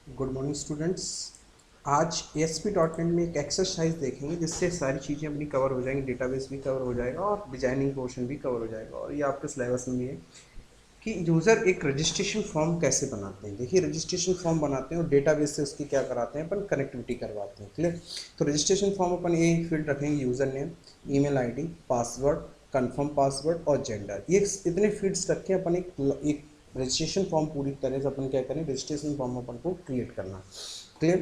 Good morning students. आज ASP.NET में एक एक्सरसाइज देखेंगे जिससे सारी चीज़ें अपनी कवर हो जाएंगी, डेटाबेस भी कवर हो जाएगा और डिजाइनिंग पोर्शन भी कवर हो जाएगा। और ये आपके सिलेबस में भी है कि यूज़र एक रजिस्ट्रेशन फॉर्म कैसे बनाते हैं। देखिए, रजिस्ट्रेशन फॉर्म बनाते हैं और डेटाबेस से उसकी क्या कराते हैं, अपन कनेक्टिविटी करवाते हैं। क्लियर। तो रजिस्ट्रेशन फॉर्म अपन ये फील्ड रखेंगे, user name, email ID, password, confirm password और जेंडर। ये इतने फील्ड्स रख के अपन एक रजिस्ट्रेशन फॉर्म पूरी तरह से अपन क्या करें, रजिस्ट्रेशन फॉर्म अपन को क्रिएट करना। क्लियर।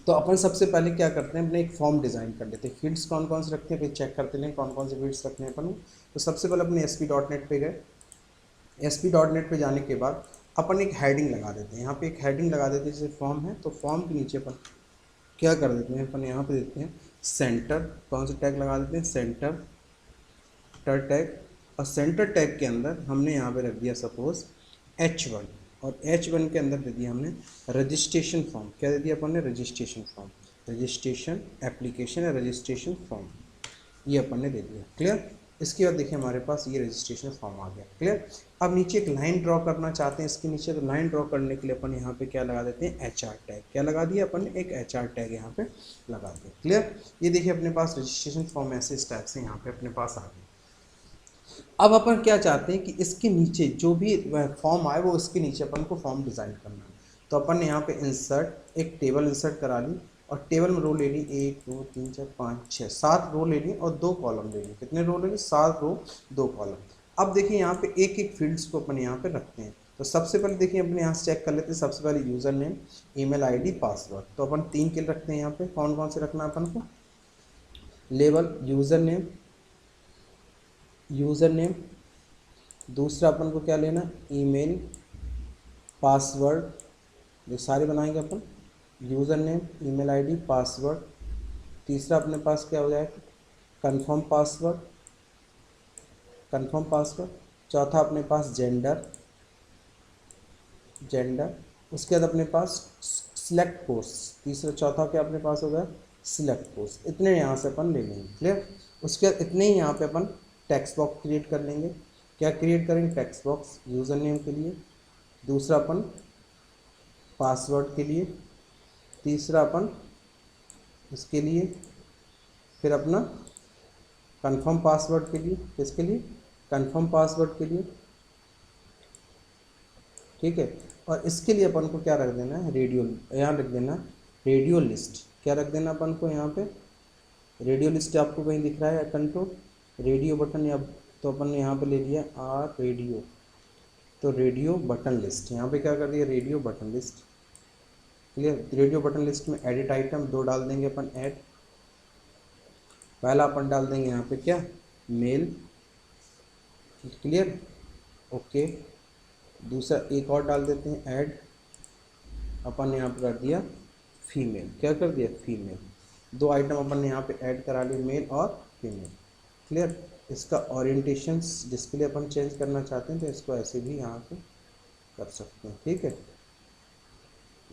तो अपन सबसे पहले क्या करते हैं, अपने एक फॉर्म डिज़ाइन कर लेते हैं। फील्ड्स कौन कौन से रखते हैं, फिर चेक करते हैं कौन कौन से फील्ड्स रखने हैं अपन। तो सबसे पहले अपने ASP.NET पे गए। ASP.NET पे जाने के बाद अपन एक हेडिंग लगा देते हैं। यहाँ पे एक हेडिंग लगा देते हैं, जैसे फॉर्म है तो फॉर्म के नीचे अपन क्या कर देते हैं, अपन यहाँ पे देते हैं सेंटर। कौन सा टैग लगा देते हैं, सेंटर टैग। और सेंटर टैग के अंदर हमने यहाँ पे रख दिया सपोज H1। और H1 के अंदर दे दिया हमने रजिस्ट्रेशन फॉर्म। क्या दे दिया अपन ने, रजिस्ट्रेशन फॉर्म, रजिस्ट्रेशन एप्लीकेशन या रजिस्ट्रेशन फॉर्म, ये अपन ने दे दिया। क्लियर। इसके बाद देखिए हमारे पास ये रजिस्ट्रेशन फॉर्म आ गया। क्लियर। अब नीचे एक लाइन ड्रॉ करना चाहते हैं इसके नीचे, तो लाइन ड्रॉ करने के लिए अपन यहाँ पे क्या लगा देते हैं, HR टैग। क्या लगा दिया अपन ने, एक HR टैग यहाँ पे लगा दिया। क्लियर। ये देखिए अपने पास रजिस्ट्रेशन फॉर्म ऐसे इस टाइप से यहाँ पे अपने पास आ गया। अब अपन क्या चाहते हैं कि इसके नीचे जो भी फॉर्म आए वो इसके नीचे अपन को फॉर्म डिज़ाइन करना है। तो अपन ने यहाँ पे इंसर्ट, एक टेबल इंसर्ट करा ली और टेबल में रो ले ली 1 2 3 4 5 6 7 रो ले ली और 2 कॉलम ले ली। कितने रो ले ली, 7 रो 2 कॉलम। अब देखिए यहाँ पे एक एक फील्ड्स को अपन यहाँ पे रखते हैं। तो सबसे पहले देखिए अपने यहाँ से चेक कर लेते हैं। सबसे पहले user name, email ID, password. तो अपन 3 के रखते हैं यहाँ पे। कौन कौन से रखना है अपन को, level user name, user name, दूसरा अपन को क्या लेना, ईमेल, पासवर्ड, ये सारे बनाएंगे अपन, user name, email ID, password. तीसरा अपने पास क्या हो जाएगा, कंफर्म पासवर्ड, कंफर्म पासवर्ड। चौथा अपने पास जेंडर, जेंडर। उसके बाद अपने पास सिलेक्ट कोर्स। तीसरा चौथा क्या अपने पास हो गया, सिलेक्ट कोर्स। इतने यहाँ से अपन ले लेंगे। क्लियर। उसके बाद इतने ही यहाँ पे अपन टेक्स्ट बॉक्स क्रिएट कर लेंगे। क्या क्रिएट करेंगे, टेक्स्ट बॉक्स यूज़र नेम के लिए, दूसरा अपन पासवर्ड के लिए, तीसरा अपन इसके लिए, फिर अपना कंफर्म पासवर्ड के लिए, किसके लिए, कंफर्म पासवर्ड के लिए। ठीक है। और इसके लिए अपन को क्या रख देना है, रेडियो, यहाँ रख देना रेडियो लिस्ट। क्या रख देना अपन को यहाँ पे, रेडियो लिस्ट। आपको कहीं दिख रहा है कंट्रोल रेडियो बटन, या तो अपन ने यहाँ पे ले लिया आर रेडियो, तो रेडियो बटन लिस्ट। यहाँ पे क्या कर दिया, radio button list. Clear. Radio button list में एडिट आइटम 2 डाल देंगे अपन, ऐड। पहला अपन डाल देंगे यहाँ पे क्या, मेल। Clear, okay. दूसरा एक और डाल देते हैं, ऐड। अपन ने यहाँ पे कर दिया फीमेल। क्या कर दिया, फीमेल। 2 आइटम अपन ने यहाँ पे ऐड करा लिए, मेल और फीमेल। क्लियर। इसका ओरिएंटेशन डिस्प्ले अपन चेंज करना चाहते हैं तो इसको ऐसे भी यहाँ पे कर सकते हैं। ठीक है,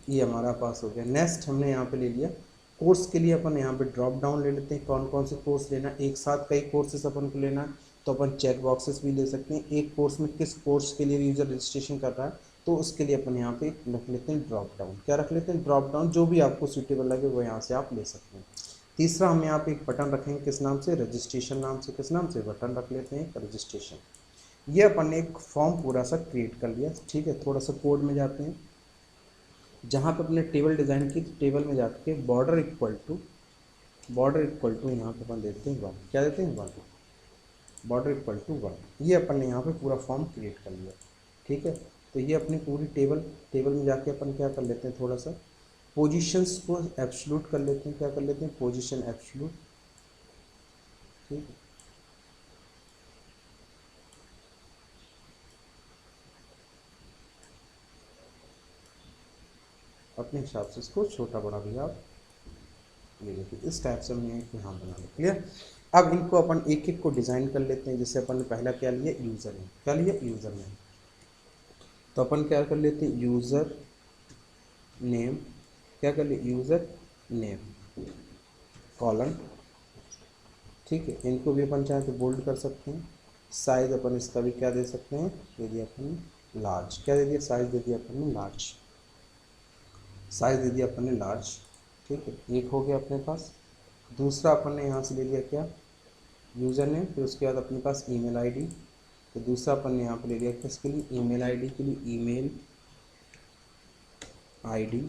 ये हमारा पास हो गया। नेक्स्ट हमने यहाँ पे ले लिया कोर्स के लिए। अपन यहाँ पे ड्रॉप डाउन ले लेते हैं, कौन कौन से कोर्स लेना। एक साथ कई कोर्सेस अपन को लेना है तो अपन चेक बॉक्सेस भी ले सकते हैं। एक कोर्स में किस कोर्स के लिए यूज़र रजिस्ट्रेशन कर रहा है तो उसके लिए अपन यहाँ पे रख लेते हैं ड्रॉप डाउन। क्या रख लेते हैं, ड्रॉप डाउन। जो भी आपको सूटेबल लगे वो यहाँ से आप ले सकते हैं। तीसरा हम यहाँ पे एक बटन रखेंगे, किस नाम से, रजिस्ट्रेशन नाम से। किस नाम से, बटन रख लेते हैं रजिस्ट्रेशन। ये अपन ने एक फॉर्म पूरा सा क्रिएट कर लिया। ठीक है, थोड़ा सा कोड में जाते हैं। जहाँ पे अपने टेबल डिज़ाइन की, तो टेबल में जाके border equal to, border equal to यहाँ पे अपन देते हैं 1। क्या देते हैं, 1। Border equal to 1। ये अपन ने यहाँ पे पूरा फॉर्म क्रिएट कर लिया। ठीक है, तो ये अपनी पूरी टेबल में जाके अपन क्या कर लेते हैं, थोड़ा सा पोजीशंस को एब्सोल्यूट कर लेते हैं। क्या कर लेते हैं, पोजीशन एब्सोल्यूट। ठीक है, अपने हिसाब से इसको छोटा बड़ा भी आप ये देखिए, इस टाइप से हमने यहाँ बना लिया। क्लियर। अब इनको अपन एक एक को डिज़ाइन कर लेते हैं। जैसे अपन ने पहला क्या लिया, यूज़र नेम। क्या लिया, यूज़र नेम। तो अपन क्या कर लेते हैं, यूज़र नेम। क्या कर लिए, यूज़र नेम कॉलन। ठीक है, इनको भी अपन चाहे तो बोल्ड कर सकते हैं। साइज़ अपन इसका भी क्या दे सकते हैं, दे दिया अपन लार्ज। क्या दे दिया, साइज़ दे दिया अपन लार्ज। साइज दे दिया अपन ने लार्ज, ठीक है, एक हो गया अपने पास। दूसरा अपन ने यहाँ से ले लिया क्या, यूज़र नेम, फिर उसके बाद अपने पास ईमेल आईडी। तो दूसरा अपन ने यहाँ पे ले लिया किसके लिए, ईमेल आईडी के लिए, ईमेल आईडी।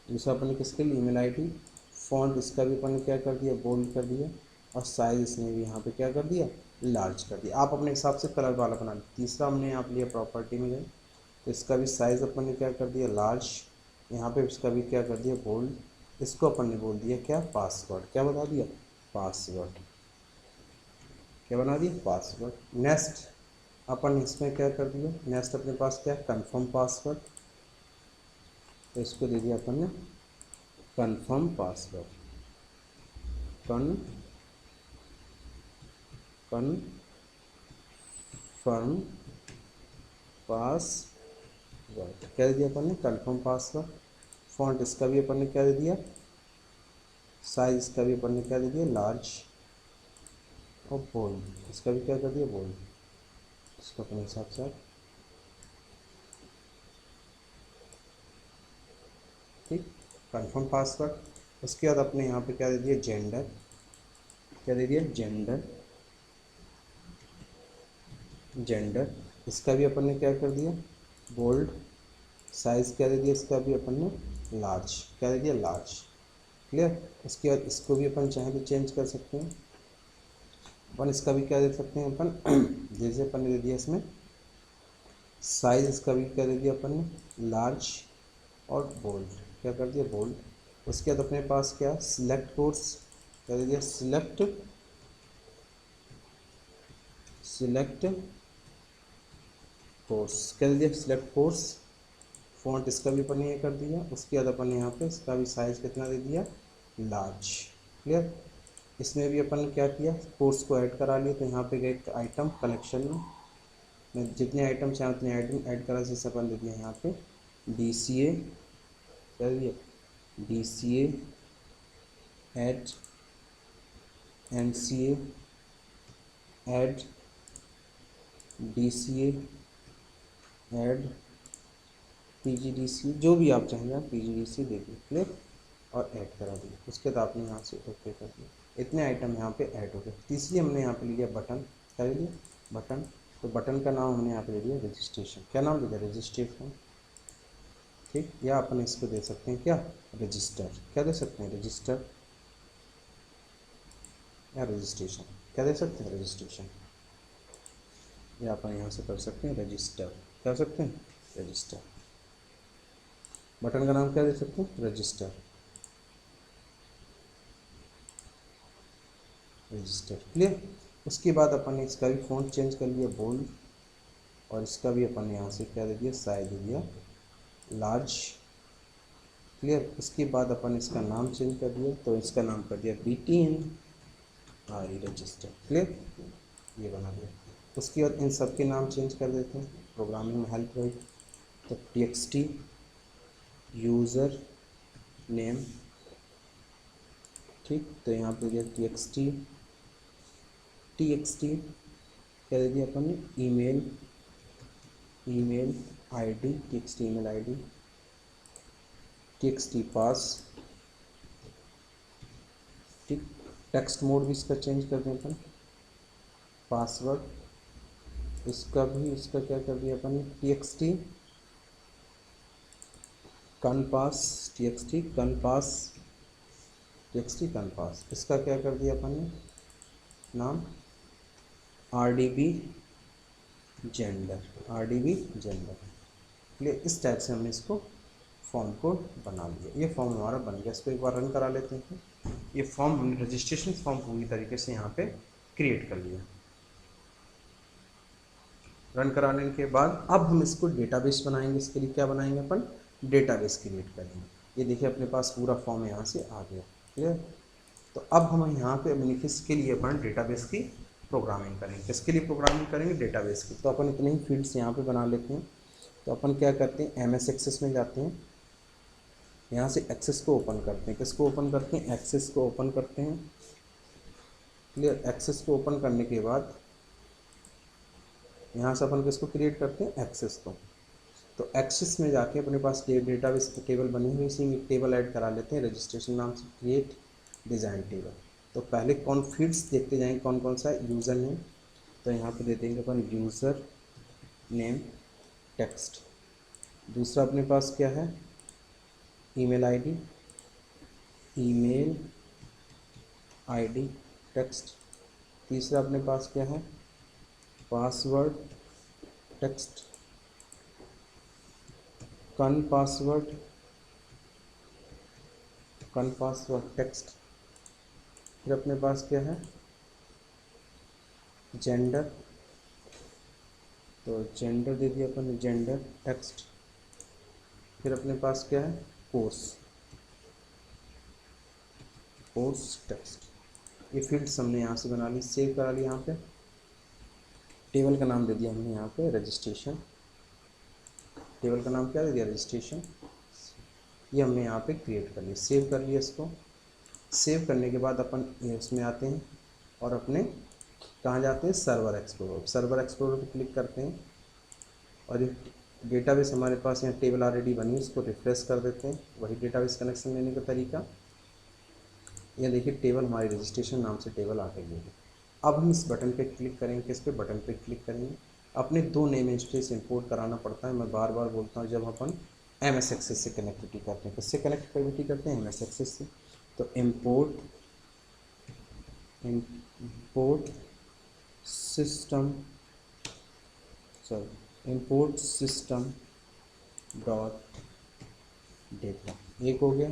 दूसरा अपन ने किसके लिए, ईमेल आईडी। फॉन्ट इसका भी अपन ने क्या कर दिया, बोल्ड कर दिया, और साइज इसने भी यहाँ पे क्या कर दिया, लार्ज कर दिया। आप अपने हिसाब से कलर वाला बना लीजिए। तीसरा हमने यहाँ पे लिया प्रॉपर्टी में गए, तो इसका भी साइज़ अपन ने क्या कर दिया, लार्ज। यहाँ पे इसका भी क्या कर दिया, बोल्ड। इसको अपन ने बोल दिया क्या, पासवर्ड। क्या बता दिया, पासवर्ड। क्या बना दिया, पासवर्ड। नेक्स्ट अपन इसमें क्या कर दिया, नेक्स्ट अपने पास क्या है, कन्फर्म पासवर्ड। तो इसको दे दिया अपन ने कन्फर्म पासवर्ड, कन्फर्म पासवर्ड। क्या दे दिया अपन ने, कन्फर्म पासवर्ड। फॉन्ट इसका भी अपन ने क्या दे दिया, साइज इसका भी अपन ने क्या दे दिया, लार्ज। और बोल्ड इसका भी क्या कर दिया, बोल्ड। इसको अपने हिसाब से, ठीक, कन्फर्म पासवर्ड। उसके बाद अपने यहाँ पे क्या दे दिया, जेंडर। क्या दे दिया, जेंडर, जेंडर। इसका भी अपन ने क्या कर दिया, बोल्ड। साइज़ क्या दे दिया, इसका भी अपन ने लार्ज। क्या दे दिया, लार्ज। क्लियर। उसके बाद इसको भी अपन चाहें तो चेंज कर सकते हैं। अपन इसका भी क्या दे सकते हैं अपन जैसे अपन ने दे दिया इसमें साइज़, इसका भी क्या दे दिया अपन ने, लार्ज और बोल्ड। क्या कर दिया, बोल्ड। उसके बाद अपने पास क्या, सिलेक्ट कोर्स। क्या दे दिया, सिलेक्ट कोर्स। क्या दे दिया, सिलेक्ट कोर्स। फॉन्ट इसका भी अपन ने ये कर दिया। उसके बाद अपन ने यहाँ पे इसका भी साइज़ कितना दे दिया, लार्ज। क्लियर। इसमें भी अपन ने क्या किया, कोर्स को ऐड करा लिया। तो यहाँ पे गए आइटम कलेक्शन में जितने आइटम चाहे उतने आइटम ऐड करा, जैसे अपन दे दिया यहाँ पे DCA। क्या दिया, DCA add NCA add DCA add PGDC, जो भी आप चाहेंगे आप PGDC दे दिए। क्लियर। और ऐड करा दिया। उसके बाद आपने यहाँ से ओके कर दिया। इतने आइटम यहाँ पे ऐड हो गए। तीसरी हमने यहाँ पे लिया बटन। क्या ले लिया, बटन। तो बटन का नाम हमने यहाँ पे ले लिया रजिस्ट्रेशन। क्या नाम ले लिया, रजिस्ट्रेशन। ठीक। या अपन इसको दे सकते हैं क्या, रजिस्टर। क्या दे सकते हैं, रजिस्टर या रजिस्ट्रेशन। क्या दे सकते हैं, रजिस्ट्रेशन। या अपन यहाँ से कर सकते हैं रजिस्टर। क्या कर सकते हैं, रजिस्टर। बटन का नाम क्या दे सकते हैं, रजिस्टर, रजिस्टर। क्लियर। उसके बाद अपन ने इसका भी फ़ॉन्ट चेंज कर लिया, बोल्ड। और इसका भी अपन ने यहाँ से क्या दे दिया, साइज दे दिया, लार्ज। क्लियर। उसके बाद अपन इसका नाम चेंज कर दिया। तो इसका नाम कर दिया BTN रजिस्टर। क्लियर। ये बना दिया। उसके बाद इन सब के नाम चेंज कर देते हैं, प्रोग्रामिंग में हेल्प रहेगी। तो TXT यूज़र नेम। ठीक। तो यहाँ पे दिया TXT क्या दे दिया अपन ने, email ID, TXT email ID, TXT पास। ठीक। टेक्स्ट मोड भी इसका चेंज कर दें अपन, पासवर्ड। इसका भी, इसका क्या कर दिया अपन ने, TXT कनपास, TXT कनपास। इसका क्या कर दिया अपन ने, नाम RDB जेंडर। क्लियर। इस टाइप से हमने इसको फॉर्म को बना लिया। ये फॉर्म हमारा बन गया। इसको एक बार रन करा लेते हैं। ये फॉर्म हमने रजिस्ट्रेशन फॉर्म पूरी तरीके से यहाँ पे क्रिएट कर लिया। रन कराने के बाद अब हम इसको डेटाबेस बनाएंगे। इसके लिए क्या बनाएंगे अपन, डेटाबेस क्रिएट करेंगे। ये देखिए अपने पास पूरा फॉर्म यहाँ से आ गया। क्लियर। तो अब हम यहाँ पे बेनिफिट्स के लिए अपन डेटाबेस की प्रोग्रामिंग करेंगे। किसके लिए प्रोग्रामिंग करेंगे, डेटाबेस की। तो अपन इतने ही फील्ड्स यहाँ पे बना लेते हैं। तो अपन क्या करते हैं, MS एक्सेस में जाते हैं। यहाँ से एक्सेस को ओपन करते हैं। किसको ओपन करते हैं, एक्सेस को ओपन करते हैं। क्लियर। एक्सेस को ओपन करने के बाद यहाँ से अपन किसको क्रिएट करते हैं, एक्सेस को। तो एक्सेस में जाके अपने पास डेटाबेस टेबल बनी हुई, इसी में टेबल ऐड करा लेते हैं रजिस्ट्रेशन नाम से, क्रिएट डिज़ाइन टेबल। तो पहले कौन फील्ड्स देखते जाएंगे कौन कौन सा, यूज़र नेम, तो यहाँ पे दे देंगे अपन यूज़र नेम टेक्स्ट। दूसरा अपने पास क्या है, email ID, email ID text. तीसरा अपने पास क्या है, पासवर्ड टेक्स्ट, कन पासवर्ड टेक्स्ट। फिर अपने पास क्या है, जेंडर, तो जेंडर दे दिया अपन जेंडर टेक्स्ट। फिर अपने पास क्या है, कोर्स टेक्स्ट। ये फील्ड्स हमने यहाँ से बना ली, सेव करा ली। यहाँ पे टेबल का नाम दे दिया हमने यहाँ पे रजिस्ट्रेशन, टेबल का नाम क्या दे दिया, रजिस्ट्रेशन। ये हमने यहाँ पे क्रिएट कर लिया, सेव कर लिया इसको। सेव करने के बाद अपन इसमें आते हैं और अपने कहाँ जाते हैं, सर्वर एक्सप्लोरर पर क्लिक करते हैं और एक डेटाबेस हमारे पास यहाँ टेबल ऑलरेडी बनी है, उसको रिफ्रेश कर देते हैं। वही डेटाबेस कनेक्शन लेने का तरीका, यह देखिए टेबल हमारी रजिस्ट्रेशन नाम से टेबल आ गई है। अब हम इस बटन पे क्लिक करेंगे, किस पे, बटन पे क्लिक करेंगे। अपने 2 नेम स्पेस इंपोर्ट कराना पड़ता है, मैं बार बार बोलता हूँ, जब अपन MS एक्सेस से कनेक्टिविटी करते हैं, किससे कनेक्टिविटी करते हैं, MS एक्सेस से। तो इंपोर्ट सिस्टम डॉट डेटा, एक हो गया।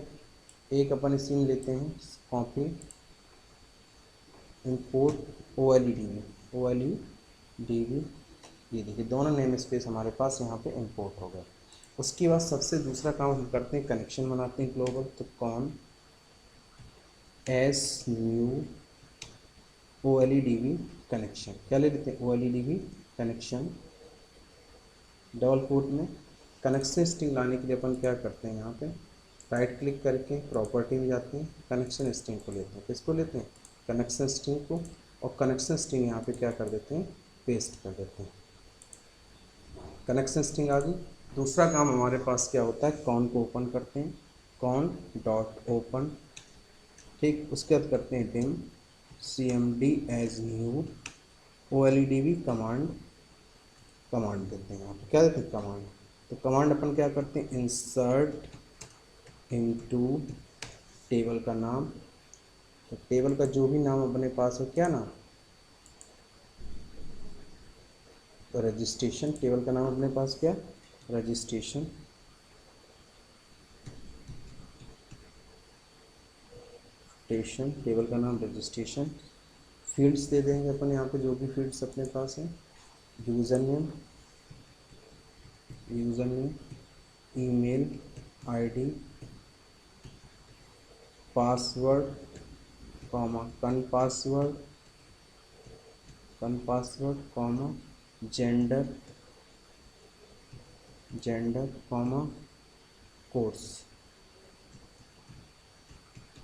एक अपन इसी में लेते हैं कॉपी, इंपोर्ट OLEDB, ये देखिए दोनों नेम स्पेस हमारे पास यहाँ पे इंपोर्ट हो गए। उसके बाद सबसे दूसरा काम हम करते हैं, कनेक्शन बनाते हैं ग्लोबल। तो कौन एस न्यू OLEDB कनेक्शन, क्या ले लेते हैं, OLEDB कनेक्शन, डबल कोट में। कनेक्शन स्ट्रिंग लाने के लिए अपन क्या करते हैं, यहाँ पे राइट क्लिक करके प्रॉपर्टी में जाते हैं, कनेक्शन स्ट्रिंग को लेते हैं। किसको लेते हैं, कनेक्शन स्ट्रिंग को, और कनेक्शन स्ट्रिंग यहाँ पे क्या कर देते हैं, पेस्ट कर देते हैं। कनेक्शन स्ट्रिंग आ गई। दूसरा काम हमारे पास क्या होता है, कॉन को ओपन करते हैं, कॉन डॉट ओपन, ठीक। उसके बाद करते हैं dim CMD as new OLEDB command देते हैं। यहाँ पे क्या देते हैं, कमांड। तो कमांड अपन क्या करते हैं, इंसर्ट इनटू टेबल का नाम। तो टेबल का जो भी नाम अपने पास हो, क्या नाम, तो रजिस्ट्रेशन, टेबल का नाम अपने पास क्या, रजिस्ट्रेशन। टेबल का नाम रजिस्ट्रेशन। फील्ड्स दे देंगे अपन यहाँ पे, जो भी फील्ड्स अपने पास हैं, user name, email ID, password, कन पासवर्ड, जेंडर,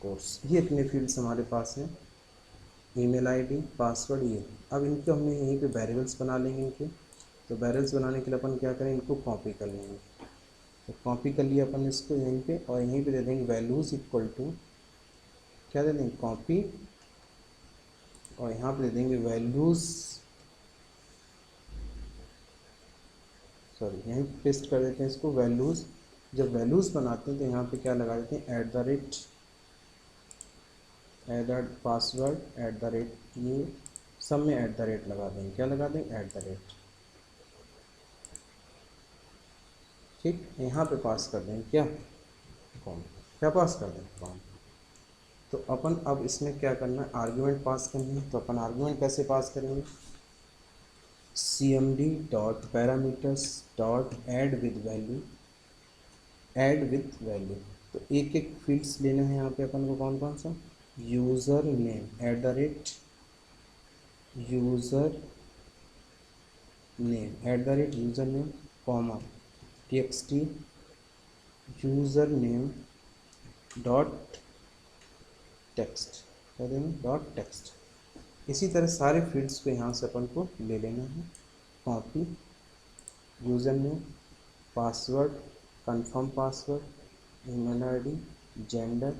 कोर्स। ये इतने फील्ड्स हमारे पास हैं, ईमेल आईडी, पासवर्ड, ये। अब इनको हमने यहीं पे वेरिएबल्स बना लेंगे इनके। तो वेरिएबल्स बनाने के लिए अपन क्या करें, इनको कॉपी कर लेंगे। तो कॉपी कर लिया अपन इसको यहीं पे, और यहीं पे दे देंगे वैल्यूज़ इक्वल टू, क्या दे देंगे, कॉपी, और यहाँ पे दे देंगे वैल्यूज़, सॉरी यहीं पेस्ट कर देते हैं इसको, वैल्यूज़। जब वैल्यूज़ बनाते हैं तो यहाँ पे क्या लगा देते हैं, पासवर्ड, ये सब में लगा देंगे, क्या लगा देंगे, ठीक। यहाँ पे पास कर देंगे क्या, कॉम, क्या पास कर देंगे, कॉम। तो अपन अब इसमें क्या करना है, आर्गुमेंट पास करनी है। तो अपन आर्गुमेंट कैसे पास करेंगे, CMD dot parameters dot add with value. तो एक एक फील्ड्स लेना है यहाँ पे अपन को, कौन कौन सा, user name user name, comma TXT user name dot text, क्या देंगे, डॉट टेक्स्ट। इसी तरह सारे फील्ड्स को यहाँ से अपन को ले लेना है, copy user name password, confirm password, email ID, gender,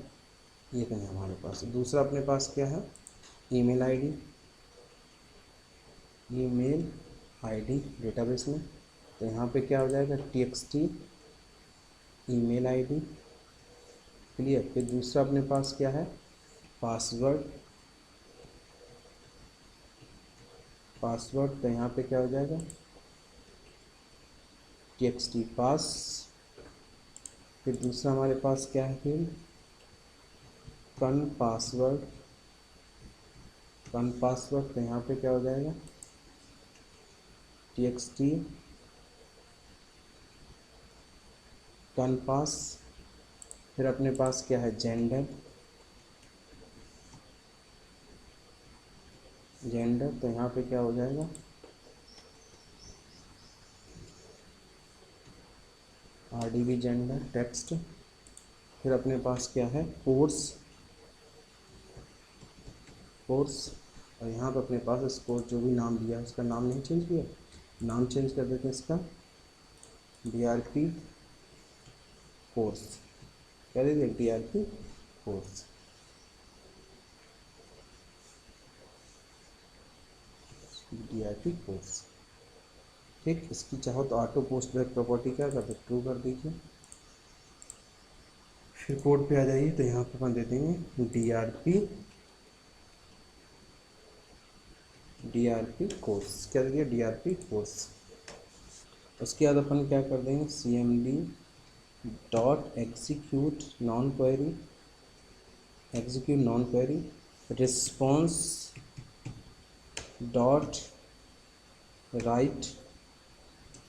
ये नहीं हमारे पास। दूसरा अपने पास क्या है, email ID, email ID database में, तो यहाँ पे क्या हो जाएगा, txt ईमेल आईडी, क्लियर। फिर दूसरा अपने पास क्या है, पासवर्ड, पासवर्ड, तो यहाँ पे क्या हो जाएगा, txt पास। फिर दूसरा हमारे पास क्या है फील्ड, कन पासवर्ड, कन पासवर्ड, तो यहाँ पे क्या हो जाएगा, txt कन पास। फिर अपने पास क्या है, जेंडर, जेंडर, तो यहाँ पे क्या हो जाएगा, RDB जेंडर टेक्स्ट। फिर अपने पास क्या है, कोर्स, कोर्स, और यहाँ पर अपने पास इस कोर्स जो भी नाम दिया है उसका नाम नहीं चेंज किया, नाम चेंज कर देते हैं इसका, DRP कोर्स, क्या दे दें, DRP कोर्स, DRP कोर्स। ठीक, इसकी चाहो तो ऑटो पोस्ट बैक प्रॉपर्टी क्या कर दे, ट्रू कर दीजिए। फिर कोड पे आ जाइए, तो यहाँ पर अपन दे देंगे DRP कोर्स, क्या दे दिया, DRP कोर्स। उसके बाद अपन क्या कर देंगे, CMD dot execute non query, execute non query, response dot right,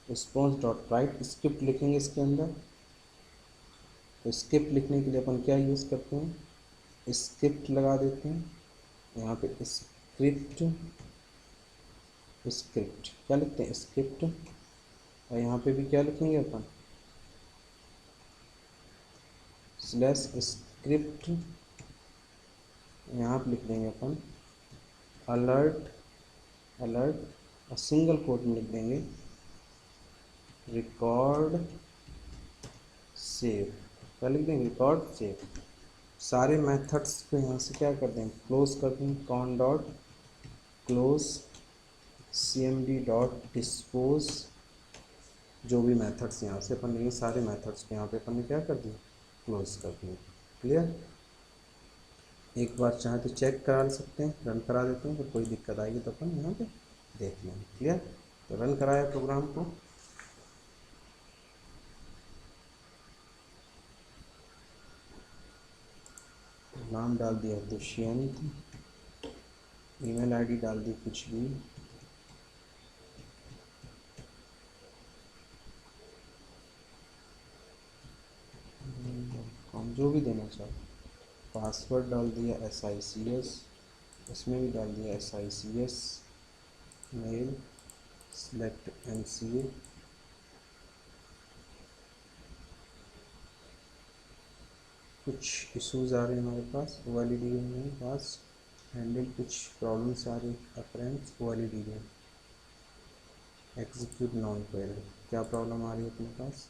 response dot right, script लिखेंगे इसके अंदर। तो स्क्रिप्ट लिखने के लिए अपन क्या यूज़ करते हैं, स्क्रिप्ट लगा देते हैं यहाँ पे, स्क्रिप्ट, स्क्रिप्ट क्या लिखते हैं, स्क्रिप्ट, और यहाँ पे भी क्या लिखेंगे अपन, स्लैश स्क्रिप्ट, यहाँ पे लिख देंगे अपन अलर्ट, अलर्ट, और सिंगल कोट में लिख देंगे रिकॉर्ड सेव, क्या लिख देंगे, रिकॉर्ड सेव। सारे मेथड्स को यहाँ से क्या कर देंगे, क्लोज कर देंगे, cone dot close CMD dot dispose, जो भी मेथड्स यहाँ से अपन ये सारे मेथड्स को यहाँ पे अपन ने क्या कर दिया, क्लोज कर दिए, क्लियर। एक बार चाहे तो चेक करा सकते हैं, रन करा देते हैं, फिर कोई दिक्कत आएगी तो अपन यहाँ पे देख लेंगे, क्लियर। तो रन कराया प्रोग्राम को, नाम डाल दिया दुष्यंत, ईमेल आईडी डाल दी कुछ भी, हम जो भी देना चाहो, पासवर्ड डाल दिया SICS, इसमें भी डाल दिया SICS, मेल सेलेक्ट MCA, कुछ इश्यूज आ रहे हैं हमारे पास, OLED में पास हैंडल, कुछ प्रॉब्लम्स आ रही अपरेंट्स OLED में, एग्जीक्यूट नॉन क्वेरी, क्या प्रॉब्लम आ रही है अपने पास,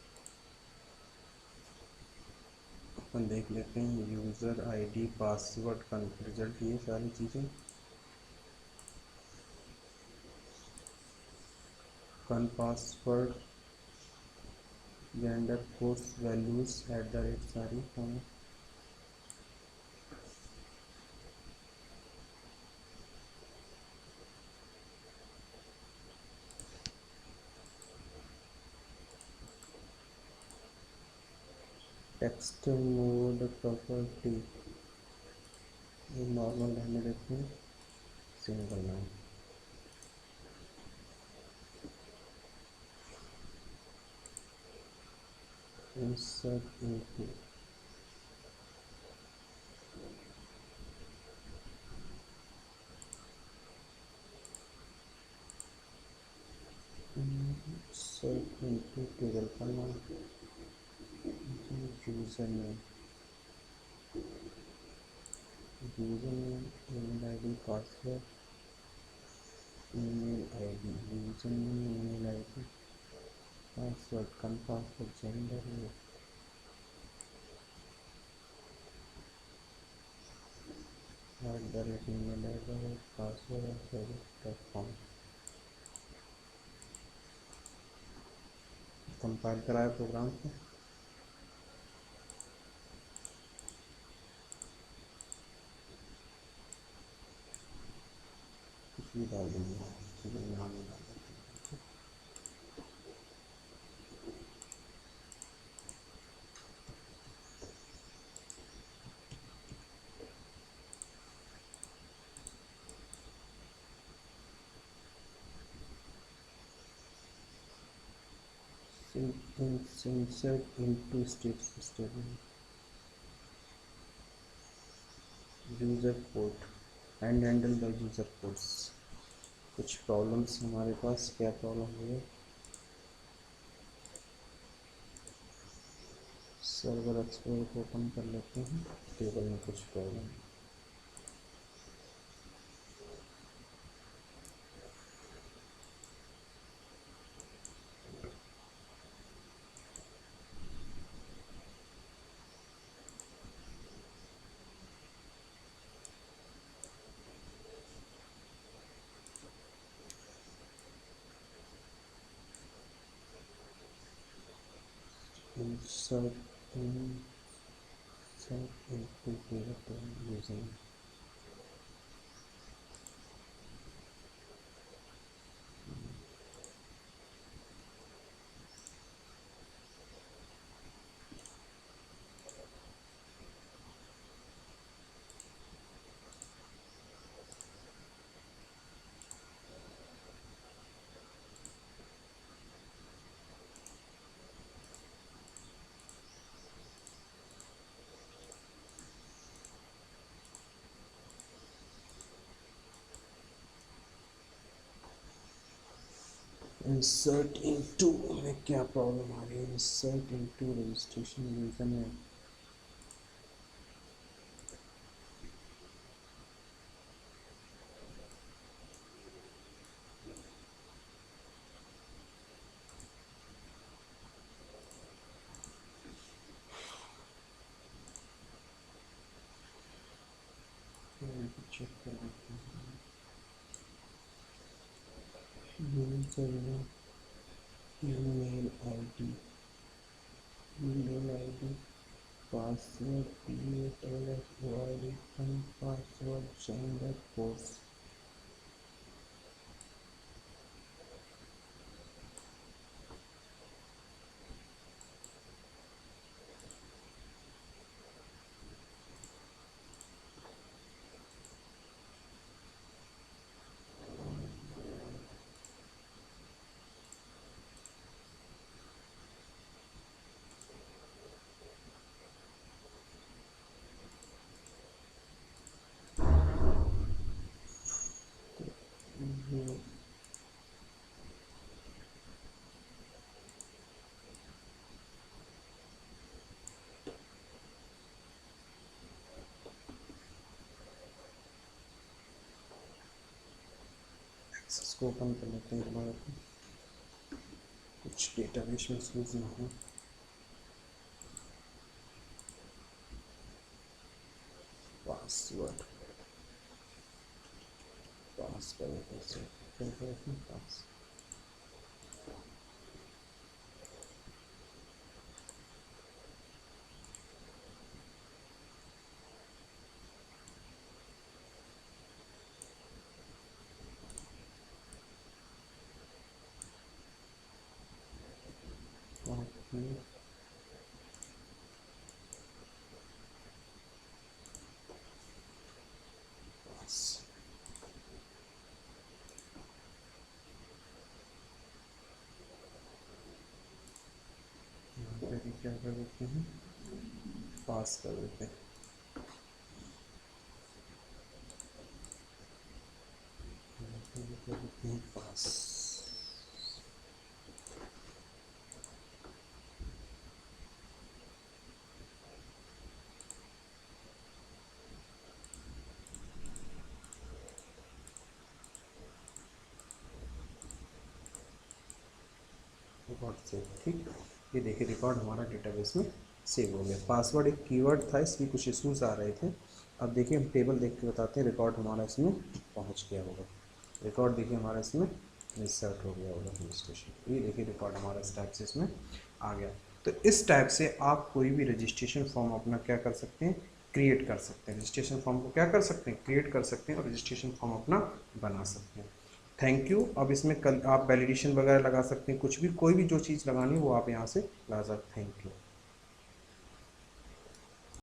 अपन देख लेते हैं, यूज़र ID पासवर्ड का रिजल्ट, ये सारी चीज़ें, कन पासवर्ड, जेंडर, कोर्स वैल्यूज़ @ सारी होंगे। टेक्स्ट मोड प्रॉपर्टी, ये नॉर्मल रहने देते हैं, single line, insert into, insert into table का नाम, user name, user name, email ID, password, email ID, user name, email ID, password कम password gender @email address password और सर्विस.com कंपाइल कराया प्रोग्राम को। कुछ भी डाल देंगे, नाम डाल देते हैं। insert into statement user code and handle the user codes. कुछ प्रॉब्लम्स हमारे पास, क्या प्रॉब्लम हुई है, सर्वर एक्सप्लोरर को ओपन कर लेते हैं, टेबल में कुछ problem. insert into table using insert into में क्या प्रॉब्लम आ रही है, insert into registration user name. Check कर लेते हैं, user email ID, password PASWORD password gender course. इसको ओपन कर लेते हैं दोबारा, कुछ डेटाबेस में यूज ना हो। पासवर्ड पास करें कैसे, पास क्या कर देते हैं, पास कर देते हैं। कर देते हैं पास। रिकॉर्ड सेव, ठीक। ये देखिए रिकॉर्ड हमारा डेटाबेस में सेव हो गया। पासवर्ड एक कीवर्ड था, इसमें कुछ इश्यूज आ रहे थे। अब देखिए हम टेबल देख के बताते हैं, रिकॉर्ड हमारा इसमें पहुंच गया होगा। रिकॉर्ड देखिए हमारा इसमें इंसर्ट हो गया होगा रजिस्ट्रेशन। ये देखिए रिकॉर्ड हमारा इस टाइप से इसमें आ गया। तो इस टाइप से आप कोई भी रजिस्ट्रेशन फॉर्म अपना क्या कर सकते हैं, क्रिएट कर सकते हैं। रजिस्ट्रेशन फॉर्म को क्या कर सकते हैं, क्रिएट कर सकते हैं और रजिस्ट्रेशन फॉर्म अपना बना सकते हैं। Thank you. अब इसमें कल आप वैलिडेशन वगैरह लगा सकते हैं, कुछ भी कोई भी जो चीज़ लगानी है वो आप यहाँ से लगा सकते हैं। Thank you.